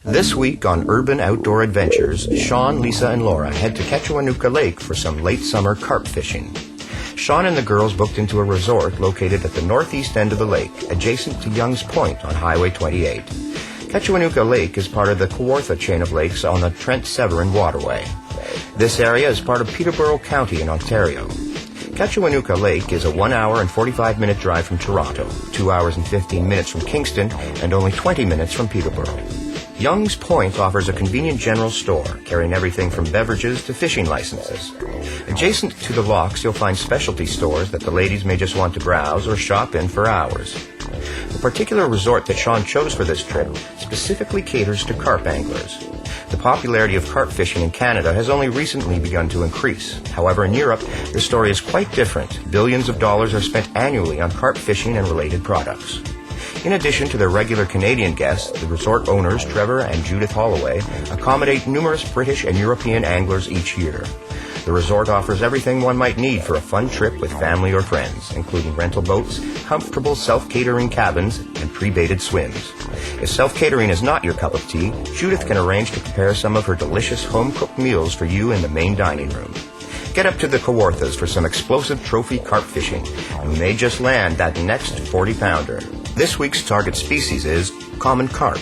This week on Urban Outdoor Adventures, Sean, Lisa, and Laura head to Ketchawanuka Lake for some late summer carp fishing. Sean and the girls booked into a resort located at the northeast end of the lake, adjacent to Young's Point on Highway 28. Ketchawanuka Lake is part of the Kawartha chain of lakes on the Trent-Severn Waterway. This area is part of Peterborough County in Ontario. Ketchawanuka Lake is a 1 hour and 45-minute drive from Toronto, 2 hours and 15 minutes from Kingston, and only 20 minutes from Peterborough. Young's Point offers a convenient general store, carrying everything from beverages to fishing licenses. Adjacent to the locks, you'll find specialty stores that the ladies may just want to browse or shop in for hours. The particular resort that Sean chose for this trip specifically caters to carp anglers. The popularity of carp fishing in Canada has only recently begun to increase. However, in Europe, the story is quite different. Billions of dollars are spent annually on carp fishing and related products. In addition to their regular Canadian guests, the resort owners, Trevor and Judith Holloway, accommodate numerous British and European anglers each year. The resort offers everything one might need for a fun trip with family or friends, including rental boats, comfortable self-catering cabins, and pre-baited swims. If self-catering is not your cup of tea, Judith can arrange to prepare some of her delicious home-cooked meals for you in the main dining room. Get up to the Kawarthas for some explosive trophy carp fishing, and we may just land that next 40-pounder. This week's target species is common carp.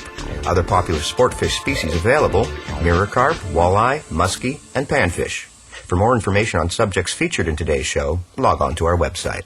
Other popular sport fish species available: mirror carp, walleye, muskie, and panfish. For more information on subjects featured in today's show, log on to our website.